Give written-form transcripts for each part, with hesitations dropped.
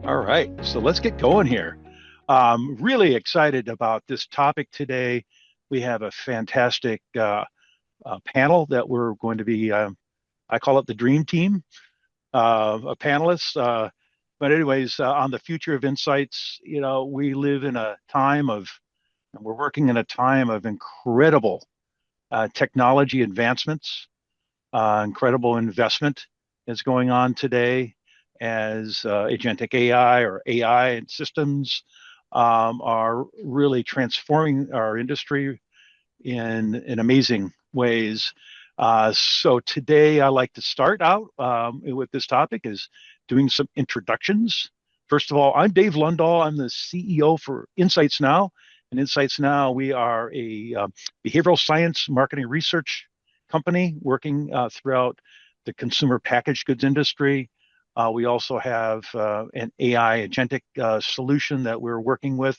All right, so let's get going here. Really excited about this topic today. We have a fantastic panel that we're going to be, I call it the dream team of panelists. But anyways, on the future of insights, we live in a time of, we're working in a time of incredible technology advancements, incredible investment is going on today as agentic AI or AI systems are really transforming our industry in amazing ways. So today I like to start out with this topic is doing some introductions. First of all, I'm Dave Lundahl. I'm the CEO for InsightsNow. And InsightsNow, we are a behavioral science marketing research company working throughout the consumer packaged goods industry. We also have an AI agentic solution that we're working with.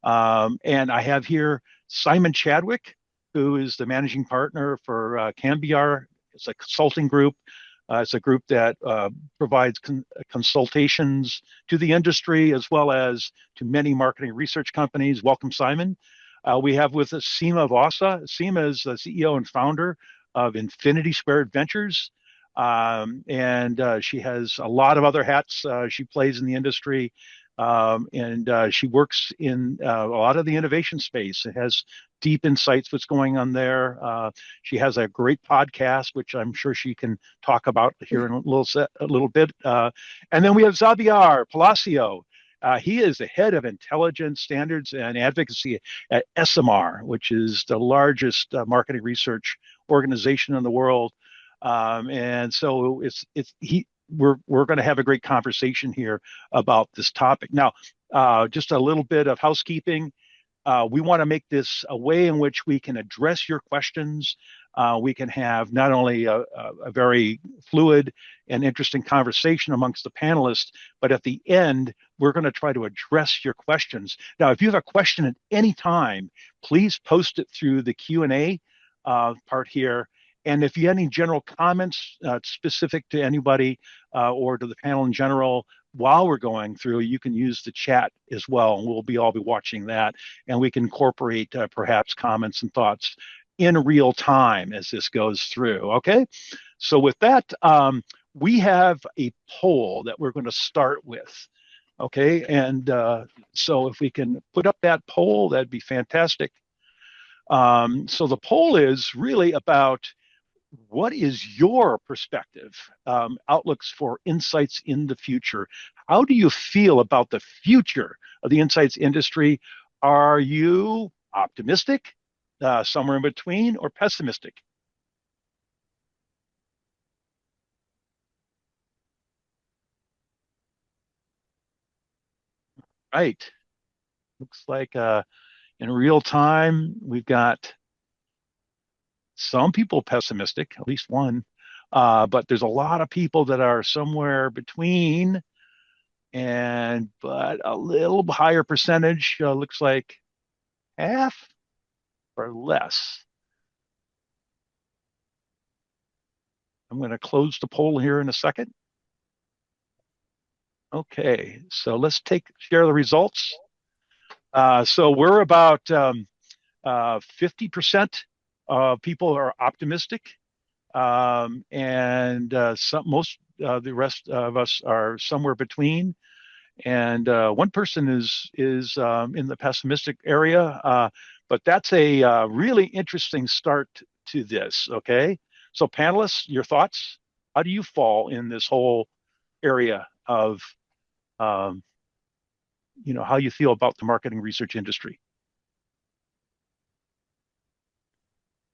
And I have here Simon Chadwick, who is the managing partner for Cambiar. It's a consulting group. It's a group that provides consultations to the industry as well as to many marketing research companies. Welcome, Simon. We have with us Seema Vasa. Seema is the CEO and founder of Infinity Squared Ventures. And she has a lot of other hats she plays in the industry. And she works in a lot of the innovation space. It has deep insights what's going on there. She has a great podcast, which I'm sure she can talk about here in a little bit. And then we have Xavier Palacio. He is the head of intelligence standards and advocacy at SMR, which is the largest marketing research organization in the world. And so we're going to have a great conversation here about this topic. Now, just a little bit of housekeeping. We want to make this a way in which we can address your questions. We can have not only a very fluid and interesting conversation amongst the panelists, but at the end, we're going to try to address your questions. Now, if you have a question at any time, please post it through the Q&A part here. And if you have any general comments specific to anybody or to the panel in general, while we're going through, you can use the chat as well, and we'll all be watching that, and we can incorporate perhaps comments and thoughts in real time as this goes through. Okay, so with that, we have a poll that we're going to start with. Okay, and so if we can put up that poll, that'd be fantastic. So the poll is really about what is your perspective, outlooks for insights in the future? How do you feel about the future of the insights industry? Are you optimistic, somewhere in between, or pessimistic? Right. Looks like in real time, we've got some people pessimistic, at least one, but there's a lot of people that are somewhere between, but a little higher percentage looks like half or less. I'm going to close the poll here in a second. Okay, so let's share the results. So we're about 50% of people are optimistic, and the rest of us are somewhere between. And one person is in the pessimistic area, but that's a really interesting start to this. Okay, so panelists, your thoughts? How do you fall in this whole area of how you feel about the marketing research industry?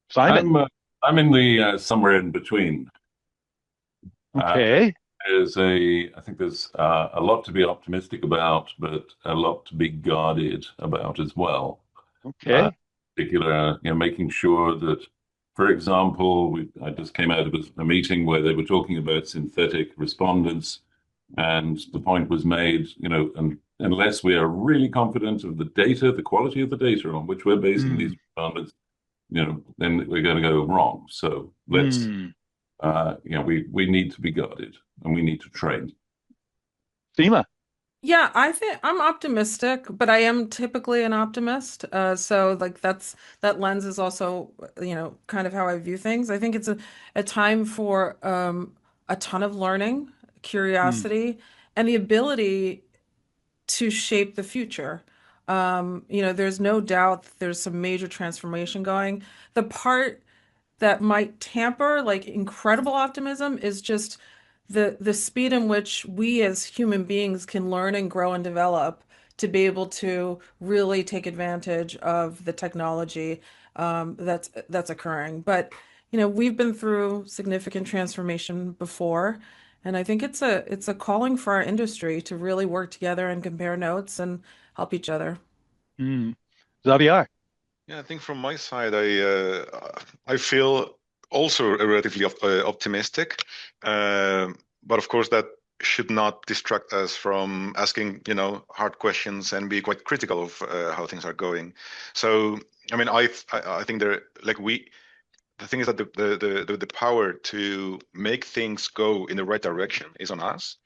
Simon? I'm in the somewhere in between. Okay. I think there's a lot to be optimistic about, but a lot to be guarded about as well. Okay. Particular, making sure that, for example, I just came out of a meeting where they were talking about synthetic respondents, and the point was made, and unless we are really confident of the data, the quality of the data on which we're basing these respondents, then we're going to go wrong. So let's, we need to be guarded and we need to train. Seema? Yeah, I think I'm optimistic, but I am typically an optimist. So like that lens is also, kind of how I view things. I think it's a time for a ton of learning, Mm, curiosity, and the ability to shape the future. There's no doubt that there's some major transformation going. The part that might tamper like incredible optimism is just the speed in which we as human beings can learn and grow and develop to be able to really take advantage of the technology that's occurring. But we've been through significant transformation before, and I think it's a calling for our industry to really work together and compare notes and help each other. mm. Xavier. Yeah, I think from my side, I feel also relatively optimistic, but of course that should not distract us from asking, hard questions and be quite critical of how things are going. So, I mean, I think there like we the thing is that the power to make things go in the right direction is on us.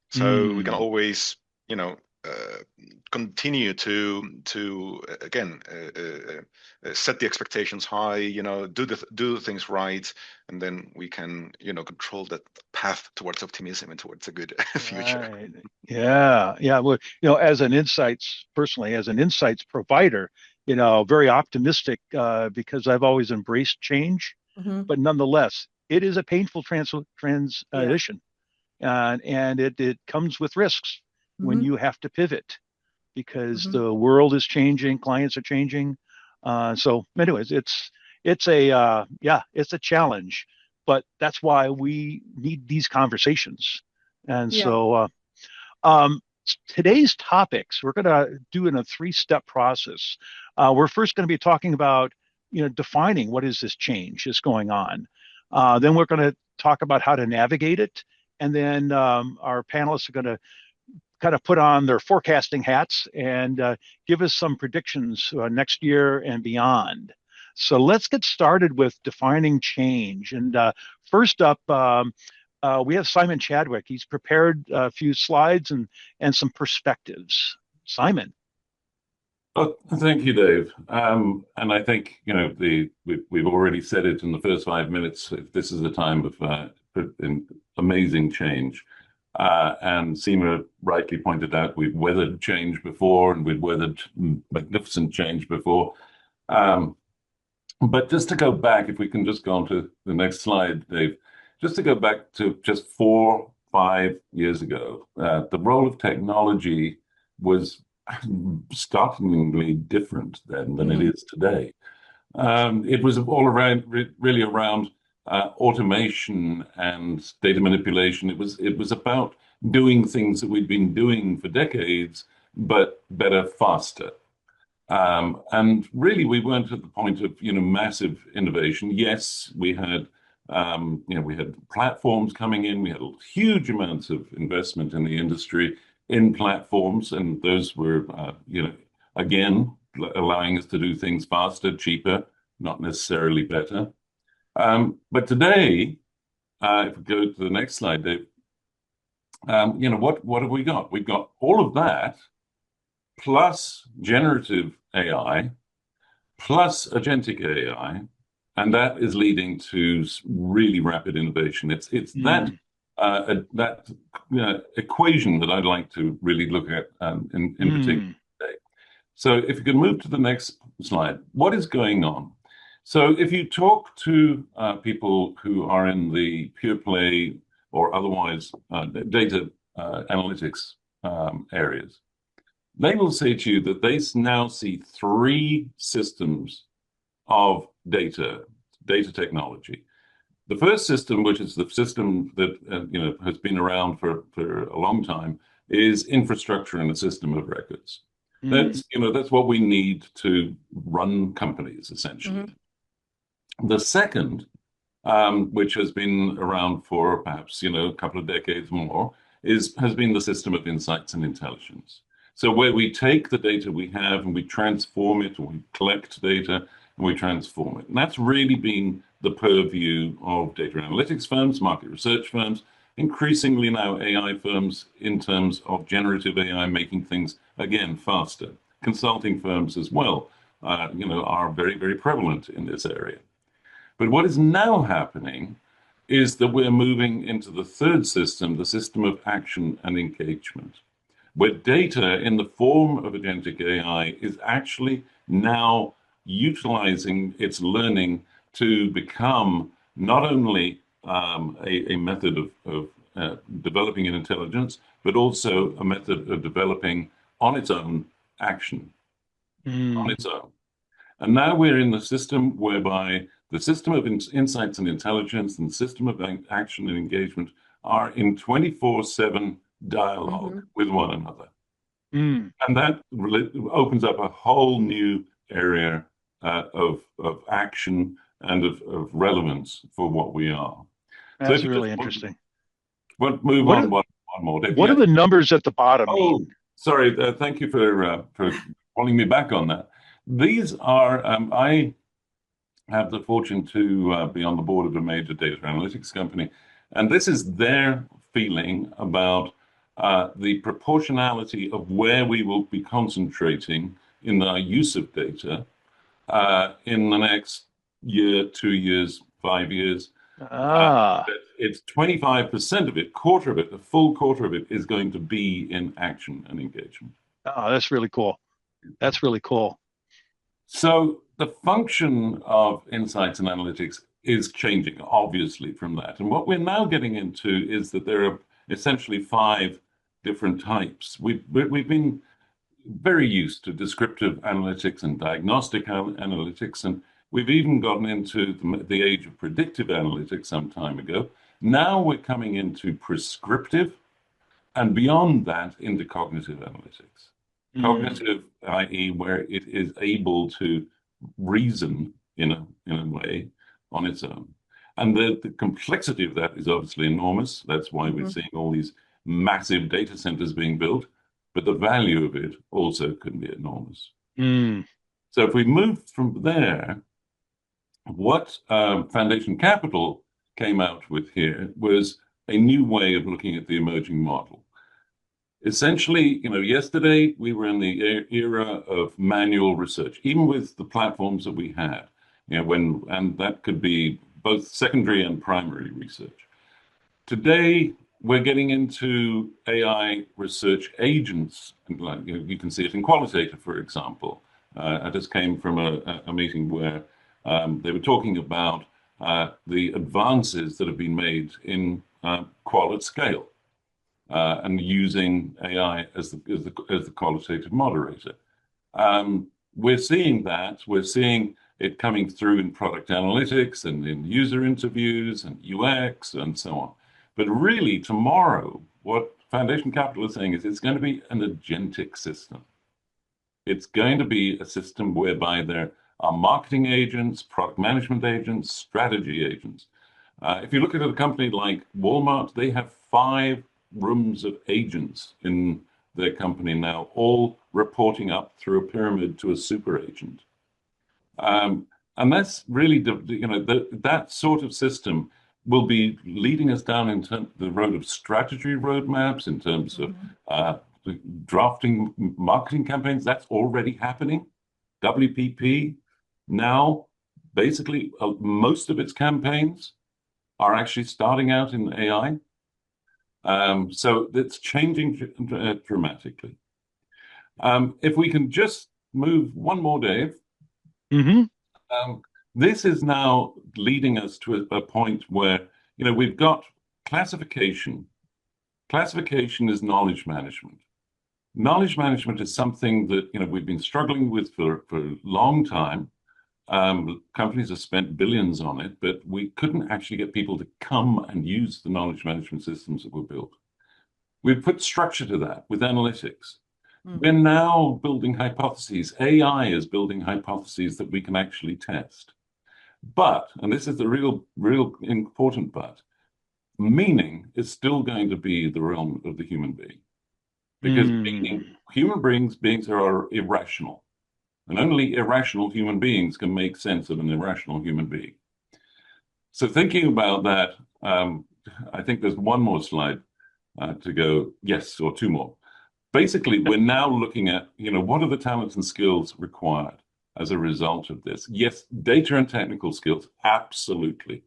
So we can Mm, always, you know, uh, continue to again set the expectations high. Do things right, and then we can, control that path towards optimism and towards a good future. right. Yeah. Yeah. Well, personally, as an insights provider, very optimistic because I've always embraced change, Hmm. but nonetheless, it is a painful Yeah. transition. And it comes with risks when Hmm. you have to pivot because Hmm. the world is changing, clients are changing. So, anyways, it's a challenge, but that's why we need these conversations. And Yeah. so, um, today's topics we're going to do in a three-step process. We're first going to be talking about defining what is this change that's going on. Then we're going to talk about how to navigate it, and then our panelists are going to kind of put on their forecasting hats and give us some predictions next year and beyond. So let's get started with defining change. And first up, we have Simon Chadwick. He's prepared a few slides and some perspectives. Simon. Oh, thank you, Dave. And I think, we've already said it in the first 5 minutes. This is a time of amazing change. And Seema rightly pointed out we've weathered change before and we've weathered magnificent change before. Um, but just to go back, if we can just go on to the next slide, Dave, just to go back to just 4, 5 years ago, the role of technology was startlingly different then than it Hmm. is today. It was all around, really around automation and data manipulation. It was about doing things that we'd been doing for decades, but better, faster. And really, we weren't at the point of massive innovation. Yes, we had platforms coming in. We had huge amounts of investment in the industry in platforms, and those were again allowing us to do things faster, cheaper, not necessarily better. But today, if we go to the next slide, Dave, what have we got? We've got all of that plus generative AI plus agentic AI, and that is leading to really rapid innovation. It's that Mm, that equation that I'd like to really look at in particular mm, today. So if you can move to the next slide, what is going on? So if you talk to people who are in the pure play or otherwise data analytics areas, they will say to you that they now see three systems of data technology. The first system, which is the system that has been around for a long time, is infrastructure and a system of records. mm, That's what we need to run companies essentially. Hmm. The second, which has been around for perhaps a couple of decades more, has been the system of insights and intelligence. So where we take the data we have and we transform it, or we collect data and we transform it. And that's really been the purview of data analytics firms, market research firms, increasingly now AI firms in terms of generative AI making things, again, faster. Consulting firms as well, are very, very prevalent in this area. But what is now happening is that we're moving into the third system, the system of action and engagement, where data in the form of agentic AI is actually now utilizing its learning to become not only a method of developing an intelligence, but also a method of developing on its own action, on its own. And now we're in the system whereby the system of insights and intelligence and the system of action and engagement are in 24/7 dialogue with one another. And that opens up a whole new area of action and of relevance for what we are. That's really interesting. We'll move on one more. What do the numbers at the bottom mean? Sorry. Thank you for calling me back on that. These are, I have the fortune to be on the board of a major data analytics company, and this is their feeling about the proportionality of where we will be concentrating in our use of data in the next year, 2 years, 5 years. It's 25% of it, quarter of it, a full quarter of it is going to be in action and engagement. Oh, that's really cool. That's really cool. So the function of insights and analytics is changing, obviously, from that. And what we're now getting into is that there are essentially 5 different types. We've been very used to descriptive analytics and diagnostic analytics, and we've even gotten into the age of predictive analytics some time ago. Now we're coming into prescriptive, and beyond that, into cognitive analytics. Cognitive, i.e., where it is able to reason in a way on its own. And the complexity of that is obviously enormous. That's why we're seeing all these massive data centers being built, but the value of it also can be enormous. So if we move from there, what Foundation Capital came out with here was a new way of looking at the emerging model. Essentially, yesterday we were in the era of manual research, even with the platforms that we had, and that could be both secondary and primary research. Today, we're getting into AI research agents, and you can see it in qualitative, for example. I just came from a meeting where they were talking about the advances that have been made in qual at scale. And using AI as the qualitative moderator. We're seeing that. We're seeing it coming through in product analytics and in user interviews and UX and so on. But really, tomorrow, what Foundation Capital is saying is it's going to be an agentic system. It's going to be a system whereby there are marketing agents, product management agents, strategy agents. If you look at a company like Walmart, they have 5 rooms of agents in their company now, all reporting up through a pyramid to a super agent. And that's really, that sort of system will be leading us down into the road of strategy roadmaps in terms of drafting marketing campaigns. That's already happening. WPP now, basically, most of its campaigns are actually starting out in AI. So it's changing dramatically. If we can just move one more, Dave. This is now leading us to a point where, we've got classification. Classification is knowledge management. Knowledge management is something that, we've been struggling with for a long time. Companies have spent billions on it, but we couldn't actually get people to come and use the knowledge management systems that were built. We've put structure to that with analytics. We're now building hypotheses. AI is building hypotheses that we can actually test. But, and this is the real important but, meaning is still going to be the realm of the human being. Because human beings are irrational. And only irrational human beings can make sense of an irrational human being. So thinking about that, I think there's one more slide to go. Yes, or two more. Basically, we're now looking at, what are the talents and skills required as a result of this? Yes, data and technical skills, absolutely.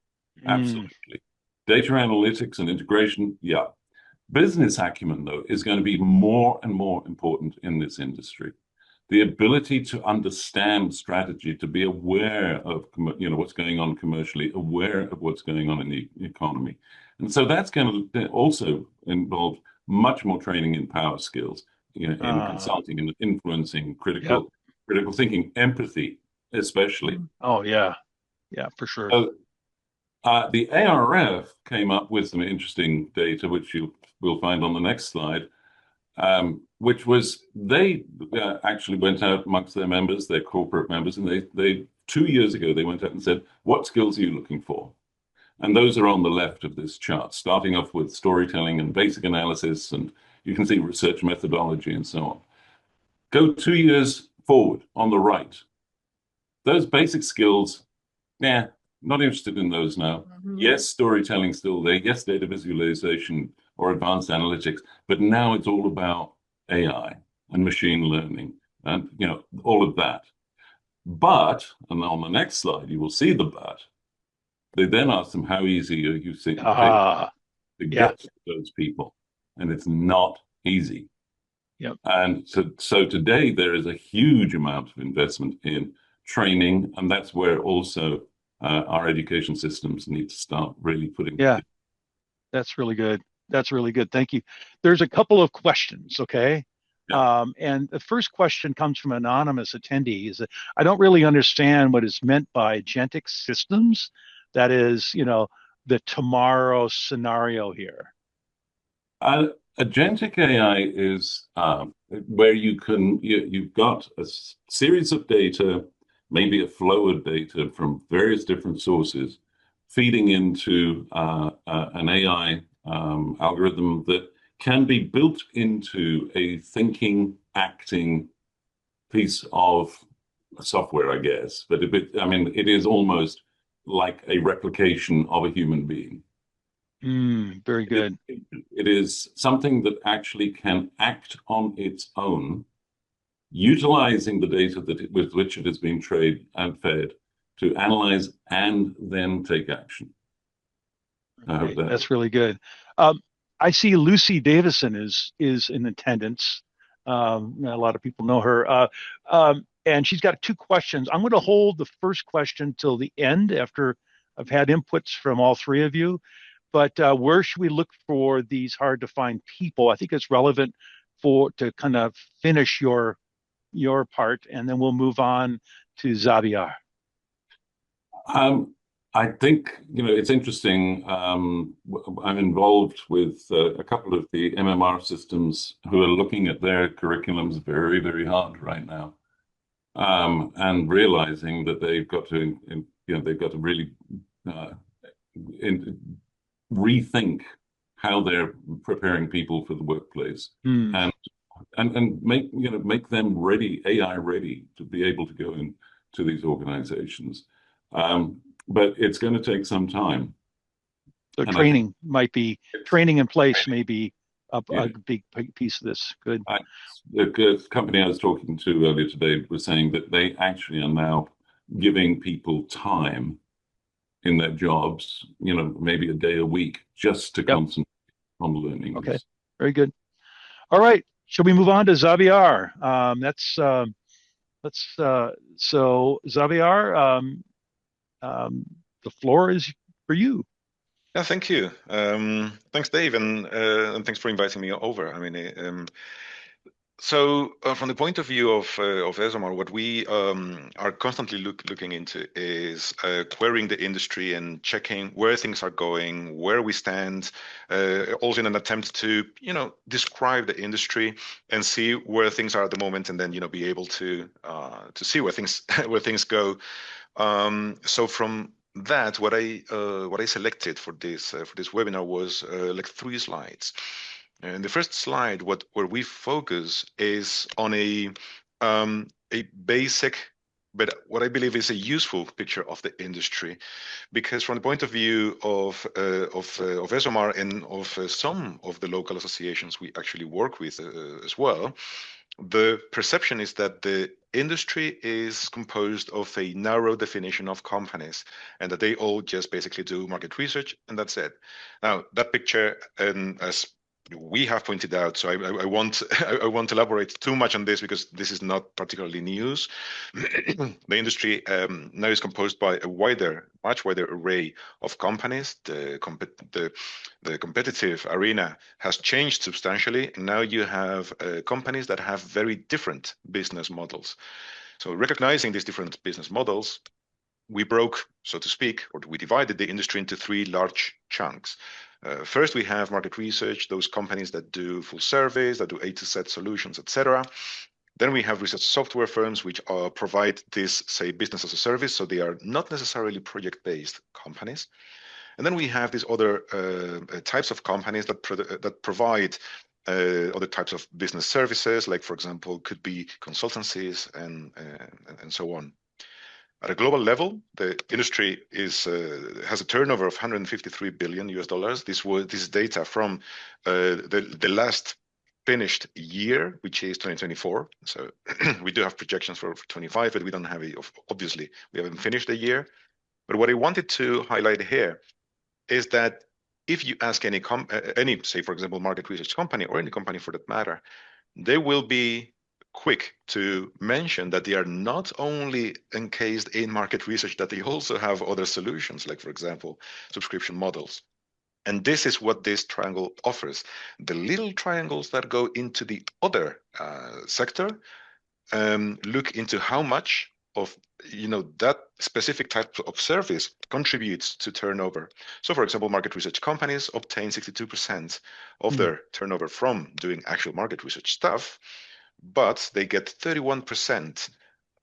Absolutely. Data analytics and integration, yeah. Business acumen, though, is going to be more and more important in this industry. The ability to understand strategy, to be aware of, what's going on commercially, aware of what's going on in the economy. And so that's going to also involve much more training in power skills, in consulting and influencing, critical thinking, empathy, especially. Oh, yeah. Yeah, for sure. So, the ARF came up with some interesting data, which you will find on the next slide, which was they actually went out amongst their members, their corporate members, and they 2 years ago, they went out and said, what skills are you looking for? And those are on the left of this chart, starting off with storytelling and basic analysis, and you can see research methodology and so on. Go 2 years forward on the right. Those basic skills, not interested in those now. Yes, storytelling still there. Yes, data visualization or advanced analytics, but now it's all about AI and machine learning and, all of that. But, and on the next slide, you will see the but. They then ask them, how easy are you to get to those people? And it's not easy. Yep. And so today there is a huge amount of investment in training, and that's where also our education systems need to start really putting. Yeah, that's really good. That's really good. Thank you. There's a couple of questions, okay? Yeah. And the first question comes from an anonymous attendee. Is that I don't really understand what is meant by agentic systems. That is, the tomorrow scenario here. Agentic AI is where you've got a series of data, maybe a flow of data from various different sources, feeding into an AI algorithm that can be built into a thinking, acting piece of software, I guess. But it is almost like a replication of a human being. Very good. It is something that actually can act on its own, utilizing the data with which it has been trained and fed to analyze and then take action. Okay, that's really good. I see Lucy Davison is in attendance. A lot of people know her. And she's got two questions. I'm going to hold the first question till the end after I've had inputs from all three of you. But where should we look for these hard to find people? I think it's relevant to kind of finish your part, and then we'll move on to Xavier. I think, it's interesting. I'm involved with a couple of the MMR systems who are looking at their curriculums very, very hard right now, and realizing that they've got to really rethink how they're preparing people for the workplace, and make them ready, AI ready, to be able to go into these organizations. But it's going to take some time. So training in place may be a big piece of this. Good. The company I was talking to earlier today was saying that they actually are now giving people time in their jobs, maybe a day a week, just to concentrate on learning. Okay, very good. All right, shall we move on to Xavier? So Xavier, the floor is for you. Yeah, thank you. Thanks, Dave, and thanks for inviting me over. So from the point of view of ESOMAR, what we are constantly looking into is querying the industry and checking where things are going, where we stand, also in an attempt to describe the industry and see where things are at the moment, and then be able to see where things go. So from that, what I selected for this webinar was like 3 slides. And the first slide, where we focus is on a basic but what I believe is a useful picture of the industry, because from the point of view of SMR and of some of the local associations we actually work with as well, the perception is that the industry is composed of a narrow definition of companies and that they all just basically do market research and that's it. Now, that picture, and as we have pointed out, so I won't I won't elaborate too much on this because this is not particularly news. The industry now is composed by a much wider array of companies. The competitive arena has changed substantially, and now you have companies that have very different business models. So recognizing these different business models, we broke, so to speak, or we divided the industry into three large chunks. First, we have market research, those companies that do full surveys, that do A to Z solutions, etc. Then we have research software firms which provide this, say, business as a service, so they are not necessarily project-based companies. And then we have these other types of companies that provide other types of business services, like, for example, could be consultancies and so on. At a global level, the industry has a turnover of 153 billion US dollars. This is data from the last finished year, which is 2024. So we do have projections for 25, but we don't have it. Obviously, we haven't finished the year. But what I wanted to highlight here is that if you ask any, say, for example, market research company or any company for that matter, they will be quick to mention that they are not only encased in market research, that they also have other solutions, like, for example, subscription models. And this is what this triangle offers. The little triangles that go into the other sector look into how much of that specific type of service contributes to turnover. So, for example, market research companies obtain 62% of their turnover from doing actual market research stuff, but they get 31%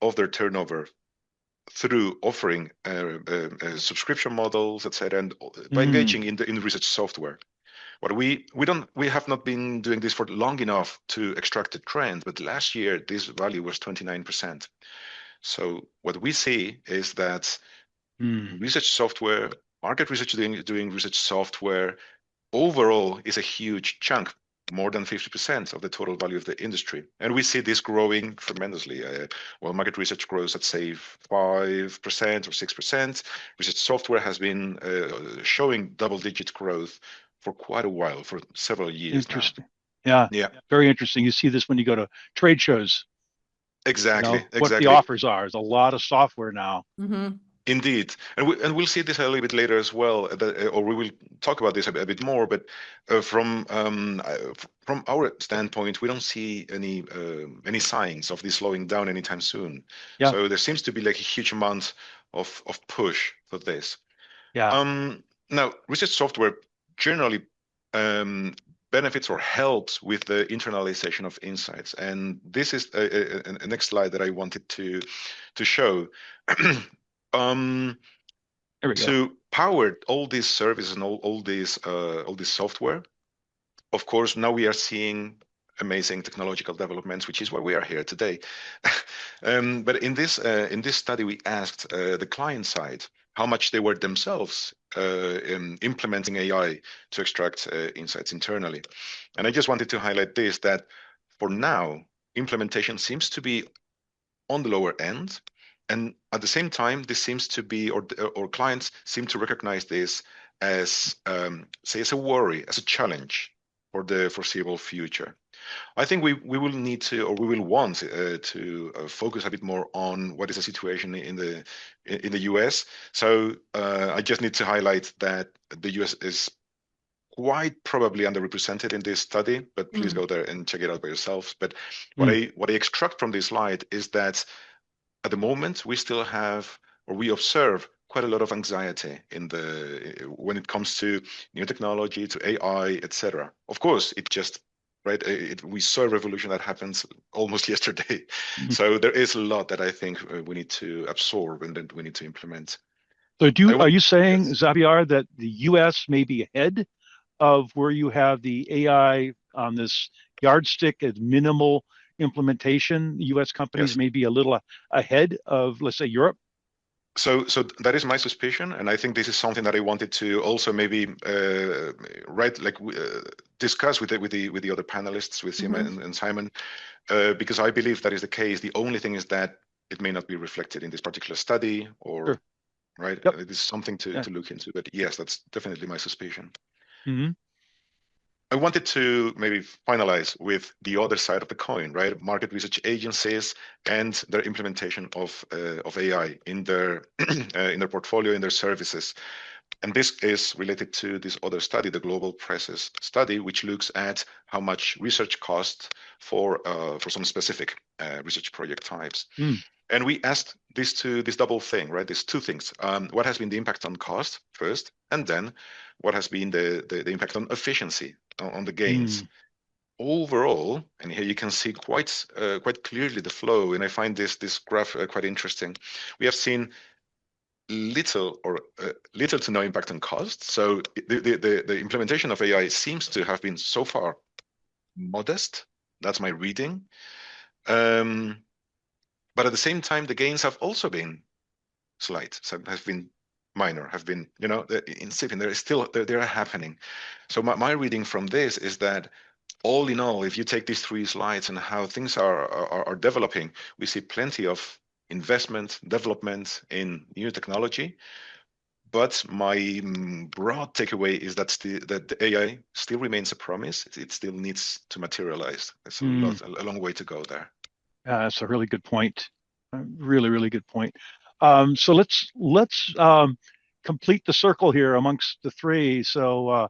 of their turnover through offering subscription models, etc., and by engaging in the research software. What we have not been doing this for long enough to extract a trend, but last year this value was 29%. So what we see is that research software, market research doing research software overall is a huge chunk, more than 50% of the total value of the industry. And we see this growing tremendously. While market research grows at, say, 5% or 6%, research software has been showing double-digit growth for quite a while, for several years Interesting. now. Yeah. Very interesting. You see this when you go to trade shows. Exactly. What the offers are. There's a lot of software now. Mm-hmm. Indeed, and we'll see this a little bit later as well, or we will talk about this a bit more. But from our standpoint, we don't see any signs of this slowing down anytime soon. Yeah. So there seems to be like a huge amount of push for this. Yeah. Now, research software generally benefits or helps with the internalization of insights, and this is a next slide that I wanted to show. To power all these services and all this software, of course, now we are seeing amazing technological developments, which is why we are here today. But in this study, we asked the client side how much they were themselves in implementing AI to extract insights internally. And I just wanted to highlight this, that for now, implementation seems to be on the lower end. And at the same time, this seems to be, or clients seem to recognize this as, say, as a worry, as a challenge for the foreseeable future. I think we will need to, or we will want to focus a bit more on what is the situation in the US. So I just need to highlight that the US is quite probably underrepresented in this study, but please go there and check it out by yourselves. But what I extract from this slide is that at the moment, we still have, or we observe quite a lot of anxiety when it comes to new technology, to AI, etc. Of course, we saw a revolution that happens almost yesterday. So there is a lot that I think we need to absorb and then we need to implement. So are you saying, yes, Xavier, that the US may be ahead of where you have the AI on this yardstick as minimal implementation, U.S. companies Yes. may be a little ahead of, let's say, Europe? So that is my suspicion, and I think this is something that I wanted to also maybe discuss with the other panelists, with Sima and Simon, because I believe that is the case. The only thing is that it may not be reflected in this particular study, or Sure. right. Yep. It is something to look into. But yes, that's definitely my suspicion. Mm-hmm. I wanted to maybe finalize with the other side of the coin, right? Market research agencies and their implementation of AI in their in their portfolio, in their services. And this is related to this other study, the Global Presses study, which looks at how much research costs for some specific research project types. Mm. And we asked this double thing, right? These two things. What has been the impact on cost first, and then what has been the impact on efficiency, on the gains. Overall, and here you can see quite clearly the flow, and I find this graph quite interesting. We have seen little to no impact on cost. So the implementation of AI seems to have been so far modest. That's my reading. But at the same time, the gains have also been slight, so have been minor, have been, incipient. They're happening. So my reading from this is that all in all, if you take these three slides and how things are developing, we see plenty of investment, development in new technology. But my broad takeaway is that the AI still remains a promise. It still needs to materialize. There's a long way to go there. That's a really good point. Really, really good point. So let's complete the circle here amongst the three. So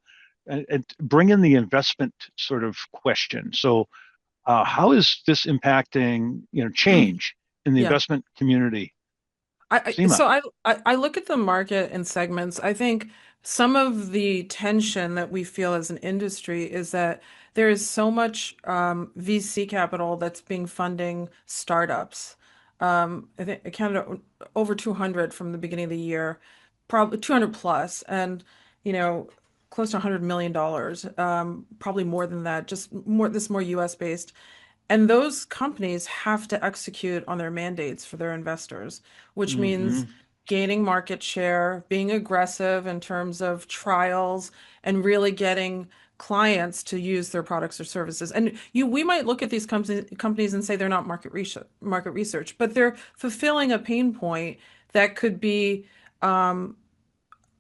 and bring in the investment sort of question. So how is this impacting, change in the Yeah. investment community? Seema. So I look at the market in segments. I think some of the tension that we feel as an industry is that there is so much VC capital that's being funding startups. I think it counted over 200 from the beginning of the year, probably 200 plus, and close to $100 million, probably more than that. Just more US based. And those companies have to execute on their mandates for their investors, which means gaining market share, being aggressive in terms of trials, and really getting clients to use their products or services. And we might look at these companies and say they're not market research, but they're fulfilling a pain point that could be an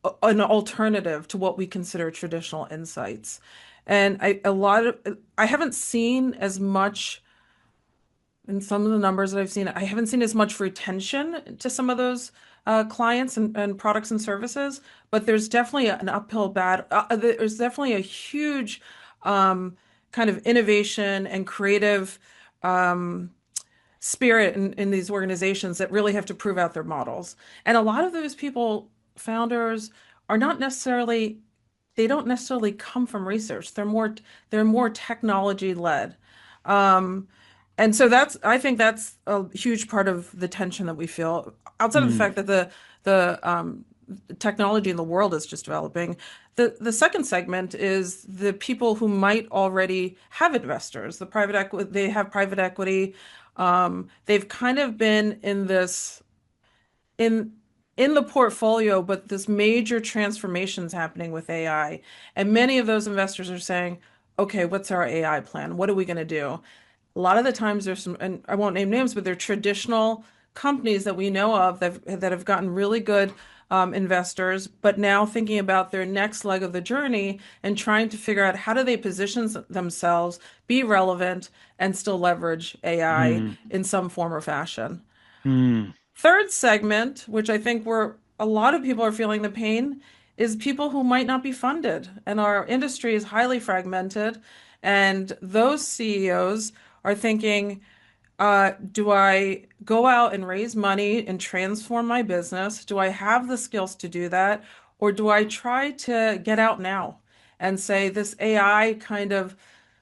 alternative to what we consider traditional insights. And I haven't seen as much in some of the numbers that I've seen. I haven't seen as much retention to some of those clients and products and services, but there's definitely an uphill battle. There's definitely a huge kind of innovation and creative spirit in these organizations that really have to prove out their models. And a lot of those people, founders, are not necessarily, they don't necessarily come from research. They're more technology led. And so I think that's a huge part of the tension that we feel outside of the fact that the technology in the world is just developing. The second segment is the people who might already have investors, the private equity, they have private equity. They've kind of been in this, in the portfolio, but this major transformations happening with AI. And many of those investors are saying, okay, what's our AI plan? What are we going to do? A lot of the times there's some, and I won't name names, but they're traditional companies that we know of that have gotten really good investors, but now thinking about their next leg of the journey and trying to figure out how do they position themselves, be relevant, and still leverage AI in some form or fashion. Third segment, which I think where a lot of people are feeling the pain, is people who might not be funded. And our industry is highly fragmented. And those CEOs are thinking, do I go out and raise money and transform my business? Do I have the skills to do that? Or do I try to get out now and say this AI kind of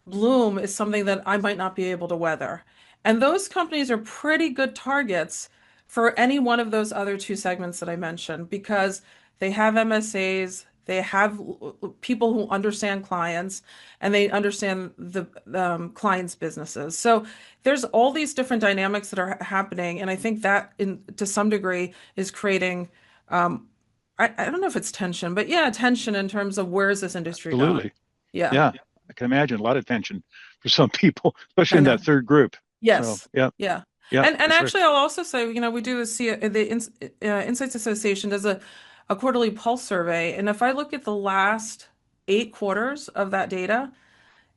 bloom is something that I might not be able to weather? And those companies are pretty good targets for any one of those other two segments that I mentioned because they have MSAs, They have people who understand clients and they understand the clients' businesses. So there's all these different dynamics that are happening, and I think that, to some degree, is creating. I don't know if it's tension, but yeah, tension in terms of where is this industry going? Absolutely. Yeah, Yeah, I can imagine a lot of tension for some people, especially I in know. that third group. So Yes. yeah, Yeah. yeah, And for sure. actually, I'll also say, we do Insights Association does a quarterly pulse survey. And if I look at the last 8 quarters of that data,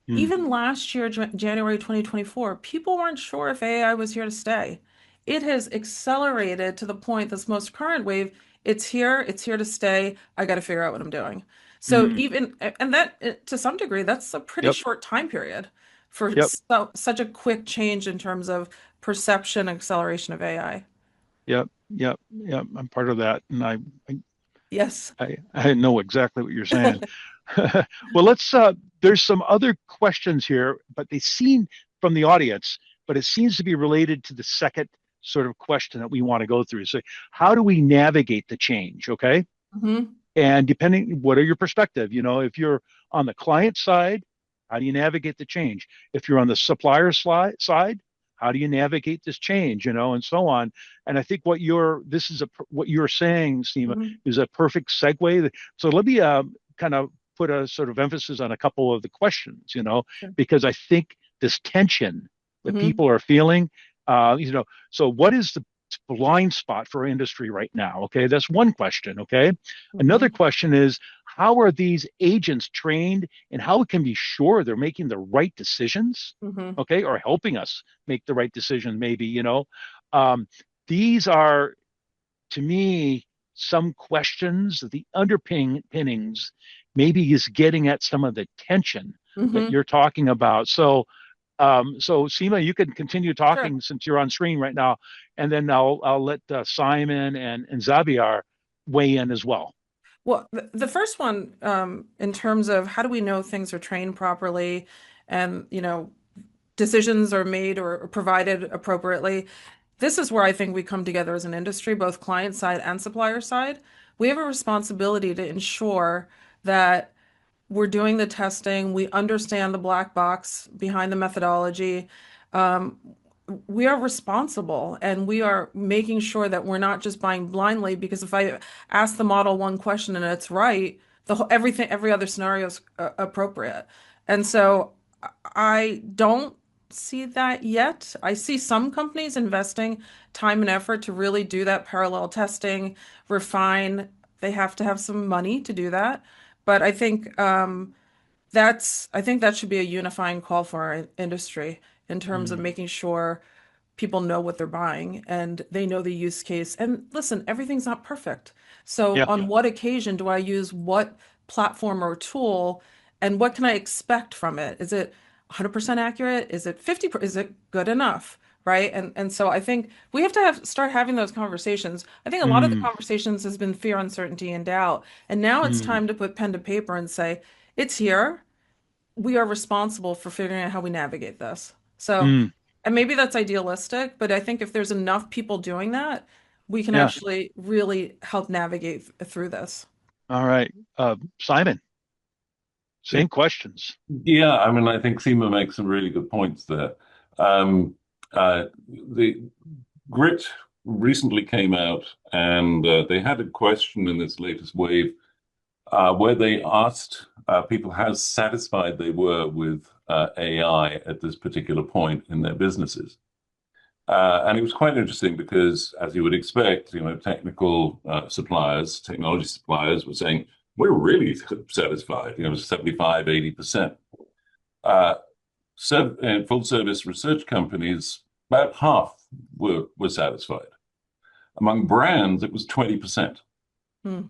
Mm, even last year, January 2024, people weren't sure if AI was here to stay. It has accelerated to the point, this most current wave, it's here to stay. I got to figure out what I'm doing. So mm, and that, to some degree, that's a pretty yep, short time period for yep, such a quick change in terms of perception and acceleration of AI. yep, yep, yep. I'm part of that, and Yes. I know exactly what you're saying. Well, there's some other questions here, but they seem from the audience, but it seems to be related to the second sort of question that we want to go through. So, how do we navigate the change? Okay. Hmm. And depending, what are your perspective? If you're on the client side, how do you navigate the change? If you're on the supplier side, how do you navigate this change? And so on. And I think what you're saying, Seema, Hmm. is a perfect segue. So let me kind of put a sort of emphasis on a couple of the questions, Sure. because I think this tension that Hmm. people are feeling, so what is the blind spot for our industry right now? Okay, that's one question. Okay, another Hmm. question is, how are these agents trained, and how can we be sure they're making the right decisions? Hmm. Okay, or helping us make the right decision, maybe. Um, these are, to me, some questions, the underpinnings maybe is getting at some of the tension that Hmm. you're talking about. So Seema, you can continue Sure. talking since you're on screen right now, and then I'll let Simon and Xavier weigh in as well. Well, the first one, in terms of how do we know things are trained properly and, decisions are made or provided appropriately, this is where I think we come together as an industry, both client side and supplier side. We have a responsibility to ensure that we're doing the testing, we understand the black box behind the methodology. Um, we are responsible and we are making sure that we're not just buying blindly, because if I ask the model one question and it's right, every other scenario is appropriate. And so I don't see that yet. I see some companies investing time and effort to really do that parallel testing, refine. They have to have some money to do that. But I think that should be a unifying call for our industry in terms of Mm, making sure people know what they're buying and they know the use case. And listen, everything's not perfect. So yeah. on what occasion do I use what platform or tool, and what can I expect from it? Is it 100% accurate? Is it 50? Is it good enough? Right? And so I think we have to start having those conversations. I think a lot of the Mm, conversations has been fear, uncertainty, and doubt. And now it's mm, time to put pen to paper and say, it's here. We are responsible for figuring out how we navigate this. So, mm, and maybe that's idealistic, but I think if there's enough people doing that, we can yeah. actually really help navigate through this. All right. Simon, Yeah, same questions. yeah, I mean, I think Seema makes some really good points there. Um, the Grit recently came out, and they had a question in this latest wave where they asked people how satisfied they were with AI at this particular point in their businesses. And it was quite interesting because, as you would expect, technical suppliers, technology suppliers were saying, we're really satisfied, 75, 80%. Uh, Full service research companies, about half were satisfied. Among brands, it was 20%. Hmm.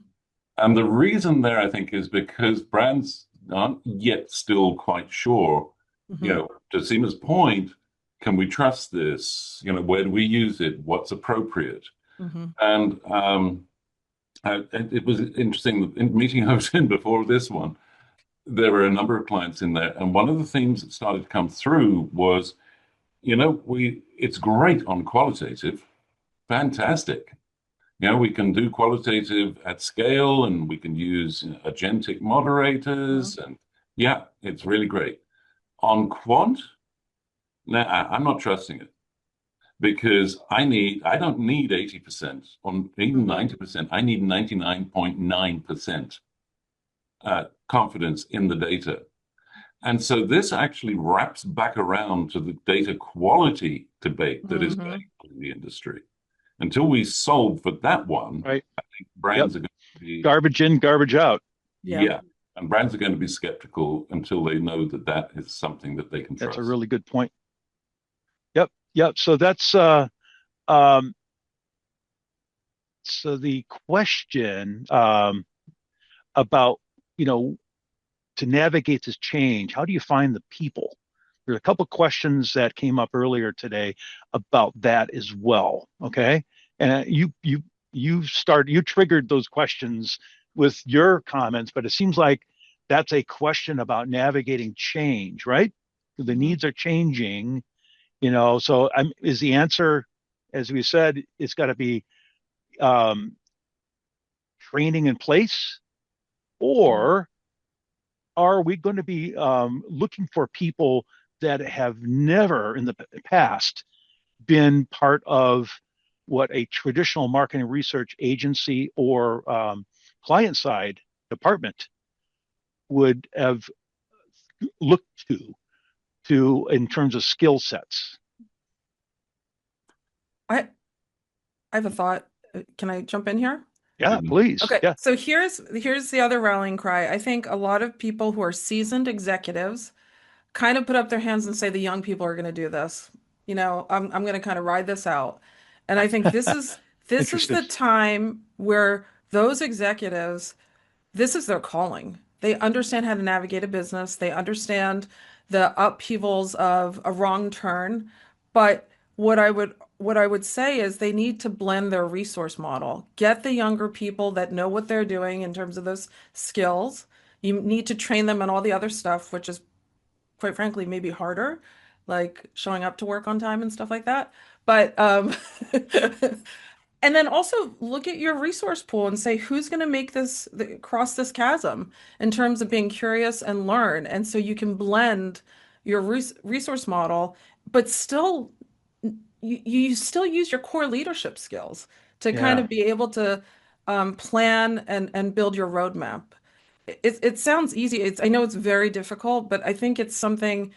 And the reason there, I think, is because brands aren't yet still quite sure, Hmm. to Seema's point, can we trust this? Where do we use it? What's appropriate? Hmm. And it was interesting, in the meeting I was in before this one, there were a number of clients in there. And one of the themes that started to come through was, it's great on qualitative, fantastic. We can do qualitative at scale, and we can use agentic moderators, and yeah, it's really great. On quant, nah, I'm not trusting it because I don't need 80% or even 90%. I need 99.9% confidence in the data. And so this actually wraps back around to the data quality debate that is going on in the industry. Until we solve for that one, Right. I think brands are going to be Garbage in, garbage out. yeah, and brands are going to be skeptical until they know that that is something that they can That's trust. a really good point. Yep. So that's um, so the question about, to navigate this change, how do you find the people? There are a couple of questions that came up earlier today about that as well. Okay, and you triggered those questions with your comments, but it seems like that's a question about navigating change, right? The needs are changing, So is the answer, as we said, it's got to be um, training in place, or are we going to be looking for people that have never in the past been part of what a traditional marketing research agency or client side department would have looked to in terms of skill sets? I have a thought. Can I jump in here? Yeah, please. Okay, Yeah. so here's the other rallying cry. I think a lot of people who are seasoned executives kind of put up their hands and say the young people are going to do this. I'm going to kind of ride this out. And I think this is Interesting. the time where those executives, this is their calling. They understand how to navigate a business. They understand the upheavals of a wrong turn. But what I would say is they need to blend their resource model. Get the younger people that know what they're doing in terms of those skills. You need to train them on all the other stuff, which is quite frankly maybe harder, like showing up to work on time and stuff like that. But and then also look at your resource pool and say who's going to make this cross this chasm in terms of being curious and learn. And so you can blend your resource model, but still you still use your core leadership skills to kind Yeah. of be able to plan and build your roadmap. It sounds easy. I know it's very difficult, but I think it's something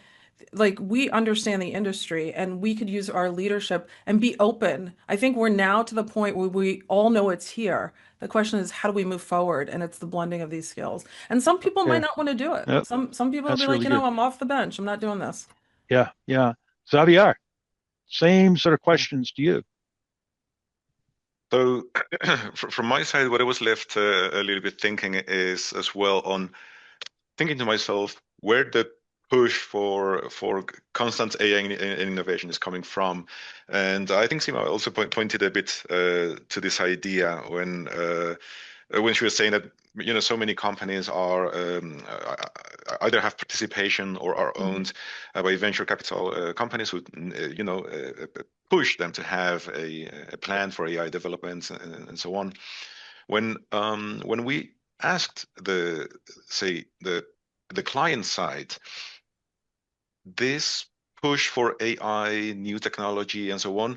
like we understand the industry and we could use our leadership and be open. I think we're now to the point where we all know it's here. The question is, how do we move forward? And it's the blending of these skills. And some people might Yeah. not want to do it. Yep. Some people will be That's like, really good. I'm off the bench. I'm not doing this. Yeah. Yeah. Xavier, same sort of questions to you. So from my side, what I was left a little bit thinking is as well on thinking to myself where the push for constant AI and innovation is coming from. And I think Sima also pointed a bit to this idea when she was saying that so many companies are either have participation or are owned by venture capital companies who push them to have a plan for AI development and so on. When we asked the client side, this push for AI, new technology, and so on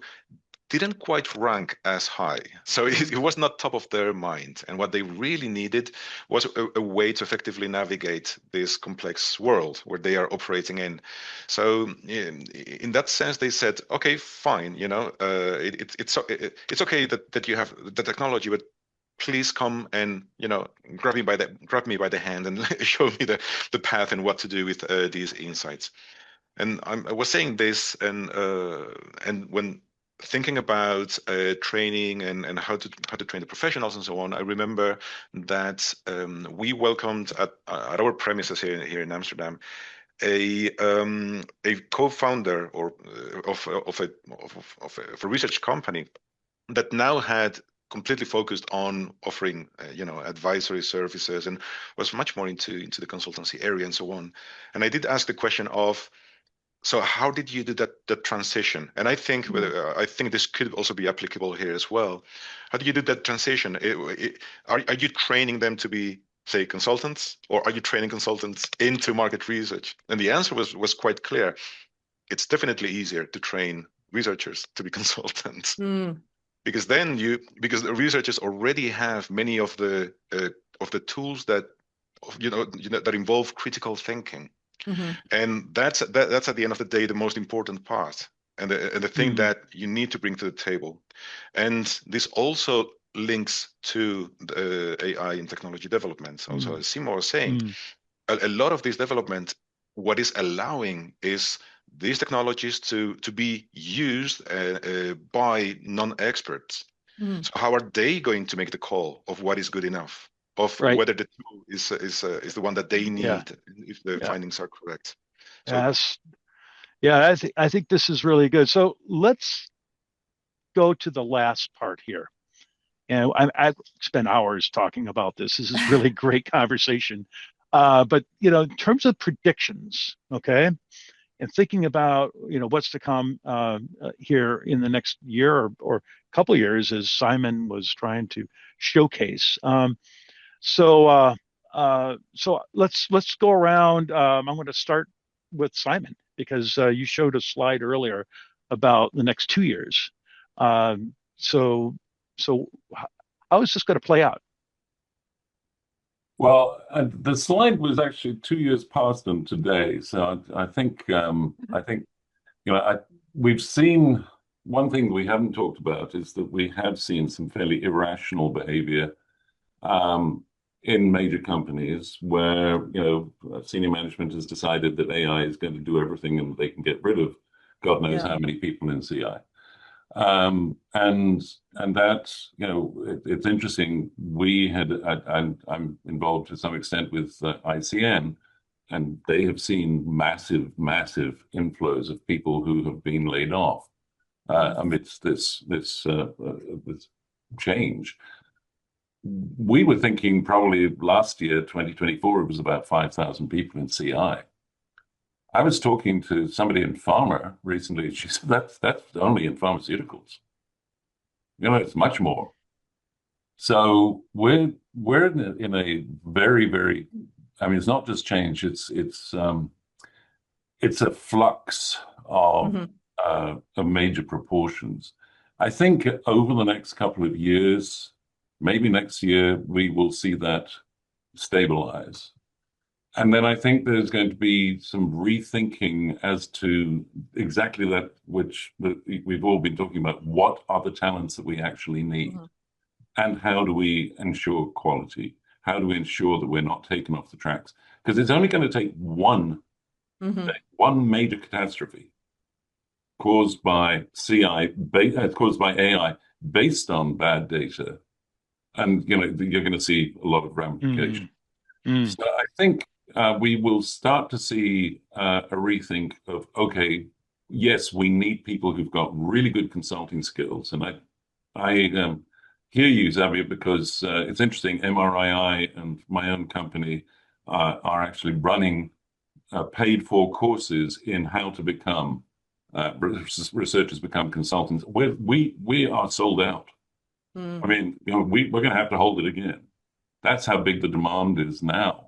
didn't quite rank as high. So it was not top of their mind. And what they really needed was a way to effectively navigate this complex world where they are operating in. So in that sense, they said, okay, fine, it's okay that you have the technology, but please come and grab me by the hand and show me the path and what to do with these insights. And I was saying this, and when thinking about training and how to train the professionals and so on, I remember that we welcomed at our premises here in Amsterdam a co-founder or of a research company that now had completely focused on offering advisory services and was much more into the consultancy area and so on. And I did ask the question of So how did you do that transition? And I think I think this could also be applicable here as well. How do you do that transition? Are you training them to be, say, consultants, or are you training consultants into market research? And the answer was quite clear. It's definitely easier to train researchers to be consultants, because because the researchers already have many of the tools that that involve critical thinking. And that's at the end of the day the most important part, and the thing that you need to bring to the table. And this also links to the AI and technology development. So, as Simo was saying, a lot of this development, what is allowing is these technologies to be used by non-experts. So how are they going to make the call of what is good enough, of whether the tool is the one that they need, if the findings are correct? So, yes. Yeah, I think this is really good. So let's go to the last part here. And I've spent hours talking about this. This is really great conversation. But in terms of predictions, okay, and thinking about what's to come here in the next year or couple of years, as Simon was trying to showcase. So let's go around. I'm going to start with Simon because you showed a slide earlier about the next 2 years. So how is this going to play out? Well, the slide was actually 2 years past them today, so I think we've seen one thing we haven't talked about is that we have seen some fairly irrational behavior in major companies where senior management has decided that AI is going to do everything and they can get rid of God knows how many people in CI. And that's it's interesting. I'm involved to some extent with ICN, and they have seen massive inflows of people who have been laid off amidst this change. We were thinking probably last year, 2024, it was about 5,000 people in CI. I was talking to somebody in pharma recently. She said that's only in pharmaceuticals. It's much more. So we're in a very, I mean, it's not just change. It's a flux of major proportions. I think over the next couple of years, maybe next year, we will see that stabilize. And then I think there's going to be some rethinking as to exactly that, which we've all been talking about. What are the talents that we actually need? And how do we ensure quality? How do we ensure that we're not taken off the tracks? Because it's only going to take one major catastrophe caused by caused by AI based on bad data. And, you're going to see a lot of ramifications. So I think we will start to see a rethink of, okay, yes, we need people who've got really good consulting skills. And I hear you, Xavier, because it's interesting. MRI and my own company are actually running paid for courses in how to become researchers, become consultants. We are sold out. I mean, we're going to have to hold it again. That's how big the demand is now.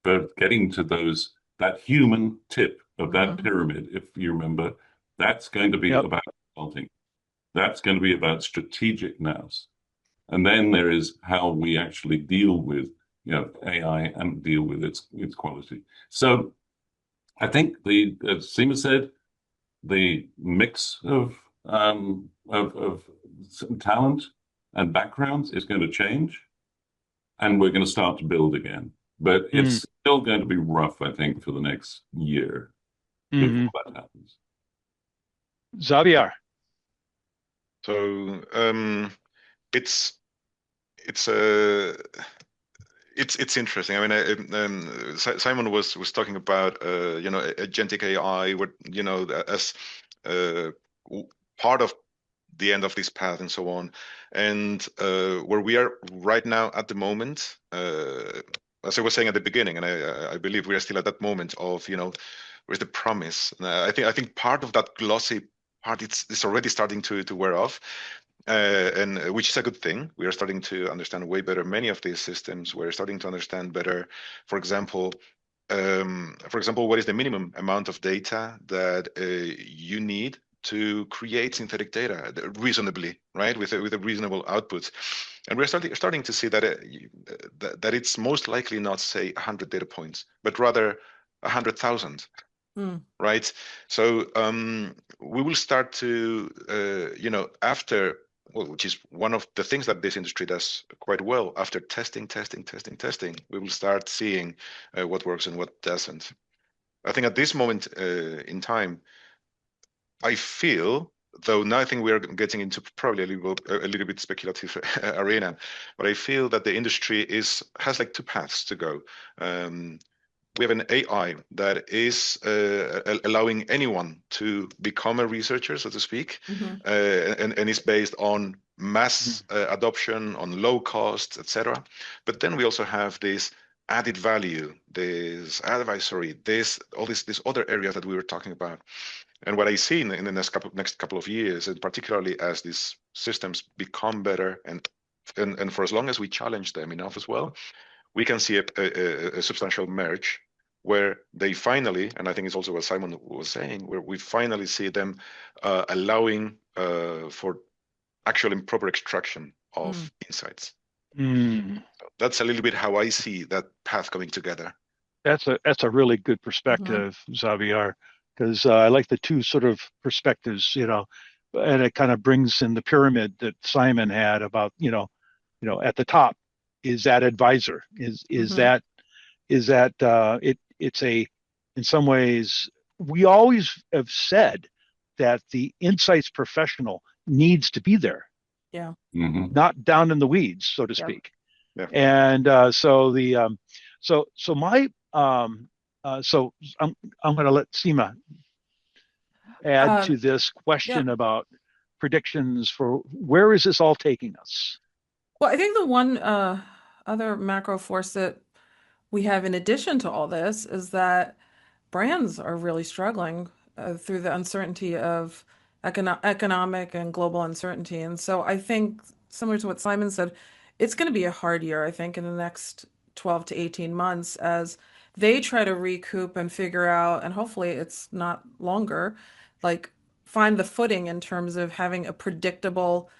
But getting to that human tip of that pyramid, if you remember, that's going to be about consulting. That's going to be about strategic nous. And then there is how we actually deal with AI and deal with its quality. So I think as Seema said, the mix of talent and backgrounds is going to change, and we're going to start to build again. But it's still going to be rough, I think, for the next year before that happens. Xavier. So it's interesting. I mean, Simon was talking about agentic AI, as part of the end of this path and so on. And where we are right now at the moment, as I was saying at the beginning, and I believe we are still at that moment of where's the promise? And I think part of that glossy part it's already starting to wear off, and which is a good thing. We are starting to understand way better many of these systems. We're starting to understand better, for example, what is the minimum amount of data that you need to create synthetic data reasonably, right? With a reasonable output. And we're starting to see that that it's most likely not, say, 100 data points, but rather 100,000. Right. So we will start to, after, well, which is one of the things that this industry does quite well, after testing, we will start seeing what works and what doesn't. I think at this moment in time, I feel, though now I think we are getting into probably a little bit speculative arena, but I feel that the industry has like two paths to go. We have an AI that is allowing anyone to become a researcher, so to speak, and is based on mass adoption, on low cost, etc. But then we also have this added value, this advisory, all these other areas that we were talking about. And what I see in the next couple of years, and particularly as these systems become better, and for as long as we challenge them enough as well, we can see a substantial merge where they finally, and I think it's also what Simon was saying, where we finally see them allowing for actual and proper extraction of insights. That's a little bit how I see that path coming together. That's a really good perspective, Xavier, because I like the two sort of perspectives, and it kind of brings in the pyramid that Simon had about, at the top is that advisor, is that it's in some ways, we always have said that the insights professional needs to be there. Yeah. Not down in the weeds, so to speak. Yeah. And so my so I'm going to let Seema add to this question about predictions for where is this all taking us? Well, I think the one other macro force that we have in addition to all this is that brands are really struggling through the uncertainty of economic and global uncertainty. And so I think, similar to what Simon said, it's going to be a hard year, I think, in the next 12 to 18 months as they try to recoup and figure out, and hopefully it's not longer, like find the footing in terms of having a predictable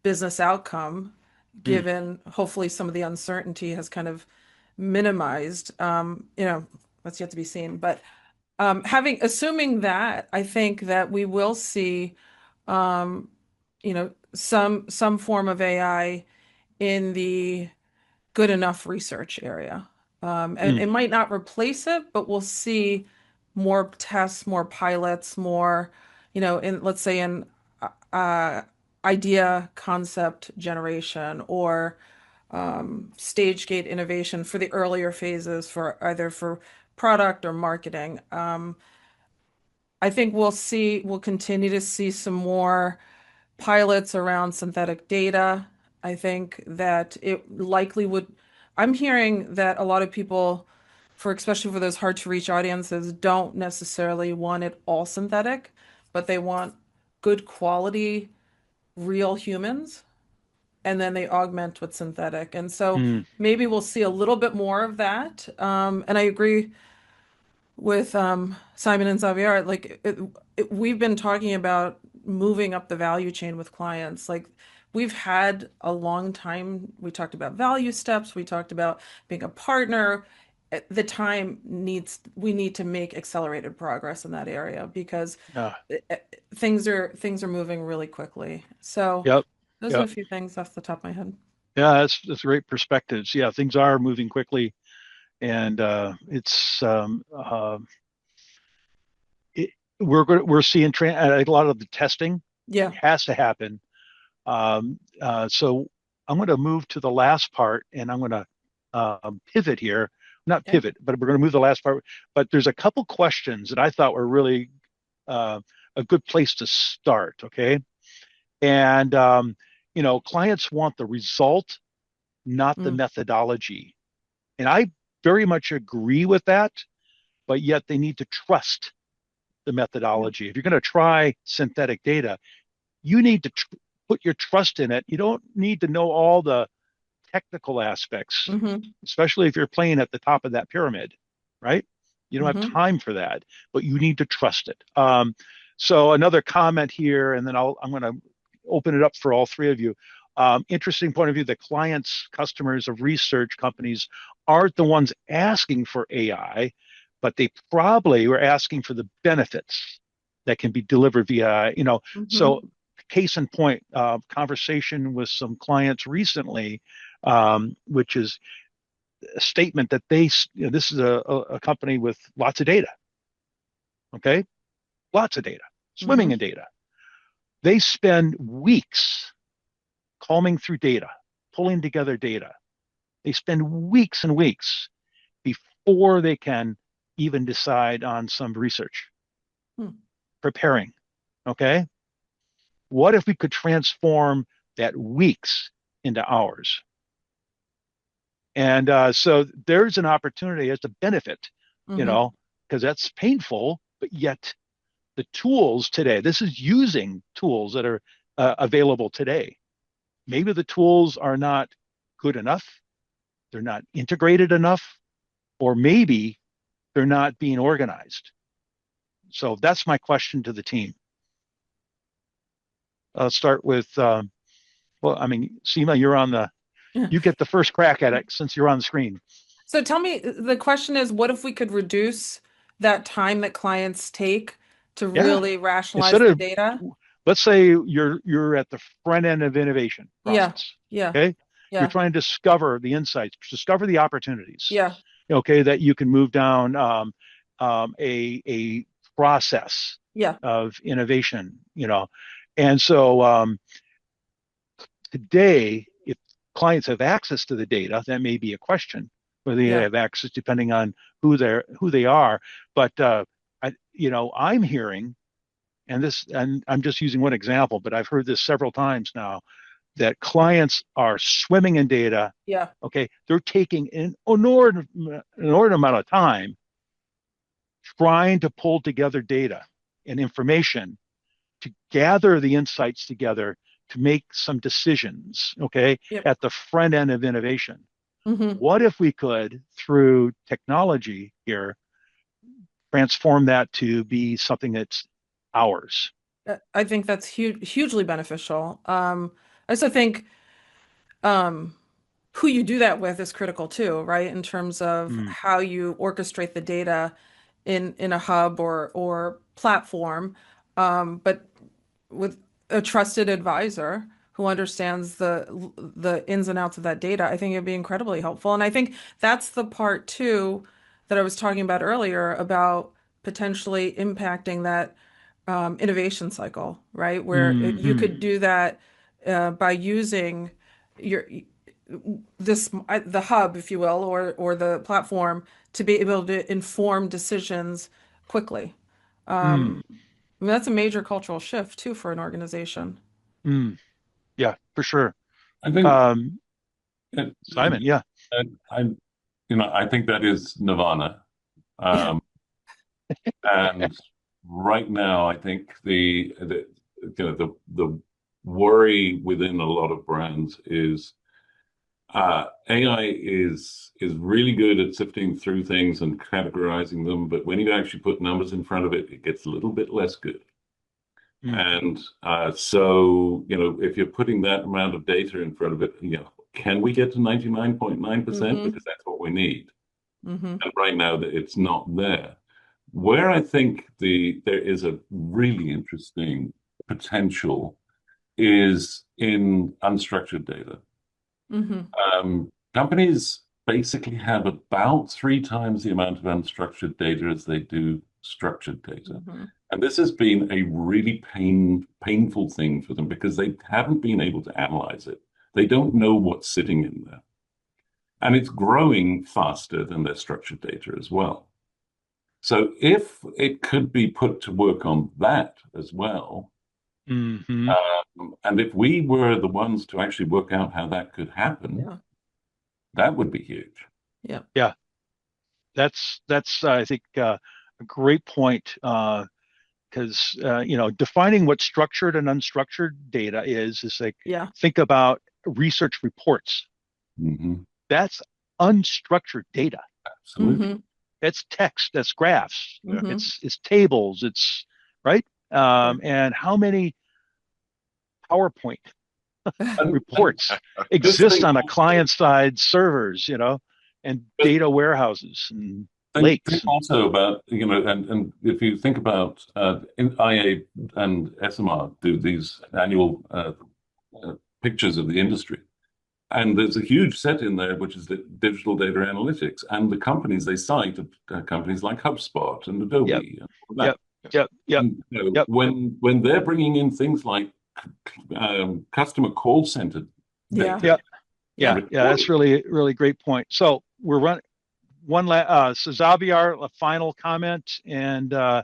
business outcome, given hopefully some of the uncertainty has kind of minimized. That's yet to be seen. But assuming that, I think that we will see, some form of AI in the good enough research area. And it might not replace it, but we'll see more tests, more pilots, more, let's say in idea concept generation or stage gate innovation for the earlier phases for either for product or marketing. I think we'll continue to see some more pilots around synthetic data. I think that it likely I'm hearing that a lot of people, especially for those hard to reach audiences, don't necessarily want it all synthetic, but they want good quality, real humans, and then they augment with synthetic. And so maybe we'll see a little bit more of that. And I agree with Simon and Xavier. We've been talking about moving up the value chain with clients. Like we've had a long time. We talked about value steps. We talked about being a partner. The time we need to make accelerated progress in that area because things are moving really quickly. So those are a few things off the top of my head. Yeah, that's great perspectives. Yeah, things are moving quickly, and we're seeing a lot of the testing. Yeah, has to happen. So I'm going to move to the last part, and I'm going to pivot here. Not pivot, but we're going to move to the last part. But there's a couple questions that I thought were really a good place to start. Okay, and clients want the result, not the methodology, and I very much agree with that. but yet they need to trust the methodology. If you're going to try synthetic data, you need to put your trust in it. You don't need to know all the technical aspects, especially if you're playing at the top of that pyramid, right? You don't have time for that, but you need to trust it. So another comment here, and then I'm going to open it up for all three of you. Interesting point of view, the clients, customers of research companies aren't the ones asking for AI, but they probably were asking for the benefits that can be delivered via, so case in point, conversation with some clients recently, which is a statement that this is a company with lots of data, okay? Lots of data, swimming in data. They spend weeks combing through data, pulling together data. They spend weeks and weeks before they can even decide on some research, preparing, okay? What if we could transform that weeks into hours? And so there's an opportunity as a benefit, because that's painful, but yet the tools today, this is using tools that are available today. Maybe the tools are not good enough, they're not integrated enough, or maybe they're not being organized. So that's my question to the team. I'll start with, Seema, you get the first crack at it since you're on the screen. So tell me, the question is, what if we could reduce that time that clients take to really rationalize the data? Let's say you're at the front end of innovation process. Okay. You're trying to discover the insights, discover the opportunities. Okay, that you can move down a process of innovation, And so today, if clients have access to the data, that may be a question whether they have access depending on who they are. But I'm hearing, and I'm just using one example, but I've heard this several times now, that clients are swimming in data. Okay, they're taking an inordinate amount of time trying to pull together data and information to gather the insights together to make some decisions, okay, at the front end of innovation. What if we could, through technology here, transform that to be something that's ours? I think that's hugely beneficial. I also think who you do that with is critical too, right? In terms of how you orchestrate the data in a hub or platform, but with a trusted advisor who understands the ins and outs of that data, I think it'd be incredibly helpful. And I think that's the part too that I was talking about earlier about potentially impacting that innovation cycle, right? Where you could do that by using the hub, if you will, or the platform to be able to inform decisions quickly. I mean, that's a major cultural shift too for an organization. Yeah, for sure. I think Simon, yeah. I think that is nirvana. And right now, I think the worry within a lot of brands is AI is really good at sifting through things and categorizing them, but when you actually put numbers in front of it, it gets a little bit less good. And so, if you're putting that amount of data in front of it, can we get to 99.9%? Because that's what we need. And right now, it's not there. Where I think there is a really interesting potential is in unstructured data. Companies basically have about 3 times the amount of unstructured data as they do structured data. And this has been a really painful thing for them because they haven't been able to analyze it. They don't know what's sitting in there. And it's growing faster than their structured data as well. So if it could be put to work on that as well, and if we were the ones to actually work out how that could happen, that would be huge. Yeah. Yeah. That's I think a great point, because defining what structured and unstructured data is like, Yeah. think about research reports. Hmm. That's unstructured data. Absolutely. Mm-hmm. That's text, that's graphs, Yeah. Mm-hmm. it's tables, it's right. Yeah. And how many PowerPoint And reports just exist think on a also, client side servers, and just data warehouses and think lakes. also about, and if you think about IA and SMR do these annual pictures of the industry. And there's a huge set in there, which is the digital data analytics. And the companies they cite are companies like HubSpot and Yep, Adobe and all that. yep, yep, yep, And yep. when they're bringing in things like customer call center Yeah. data and Yeah, that's reporting, really, really great point. So we're running so Xavier, a final comment, and I,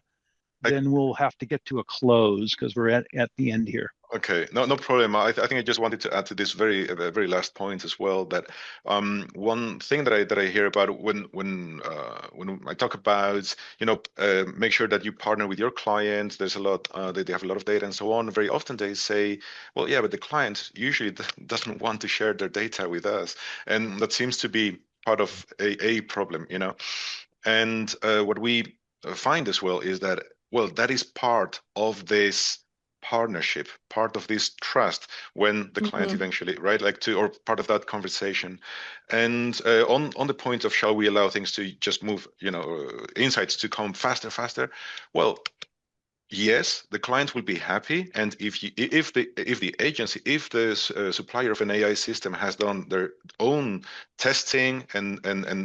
then we'll have to get to a close because we're at the end here. Okay, no problem. I think I just wanted to add to this very last point as well, that one thing that I hear about when I talk about, make sure that you partner with your clients. There's a lot they have a lot of data and so on. Very often they say, well, yeah, but the client usually doesn't want to share their data with us, and that seems to be part of a problem, And what we find as well is that, well, that is part of this partnership, part of this trust when the client Mm-hmm. eventually, right, or part of that conversation. And on the point of, shall we allow things to just move, insights to come faster? Well, yes, the client will be happy, and if the agency, if the supplier of an AI system has done their own testing, and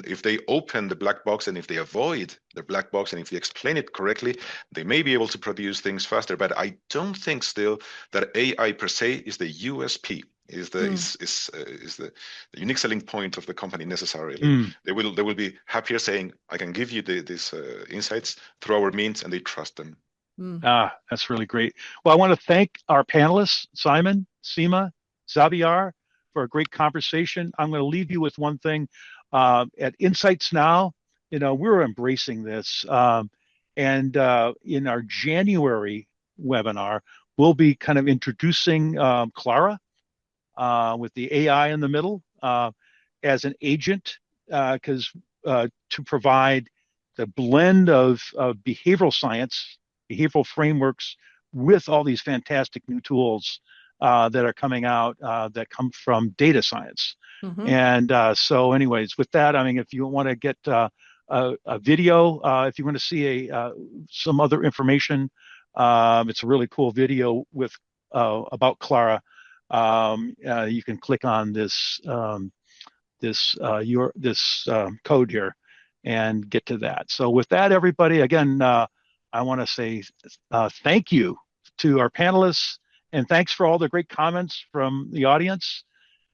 if they open the black box, and if they avoid the black box, and if they explain it correctly, they may be able to produce things faster. But I don't think still that AI per se is the USP. Is the unique selling point of the company necessarily? Mm. They will be happier saying, I can give you these insights through our means, and they trust them. Mm. That's really great. Well, I want to thank our panelists, Simon, Seema, Xavier, for a great conversation. I'm going to leave you with one thing. At InsightsNow, we're embracing this. And in our January webinar, we'll be kind of introducing Clara with the AI in the middle as an agent, because to provide the blend of behavioral science, behavioral frameworks with all these fantastic new tools that are coming out that come from data science. Mm-hmm. And so, anyways, with that, I mean, if you want to get a video, if you want to see some other information, it's a really cool video with about Clara. You can click on this code here and get to that. So with that, everybody, again, I want to say thank you to our panelists, and thanks for all the great comments from the audience.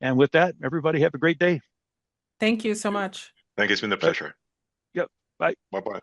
And with that, everybody have a great day. Thank you so much. Thank you. It's been a Right. pleasure. Yep. Bye. Bye-bye.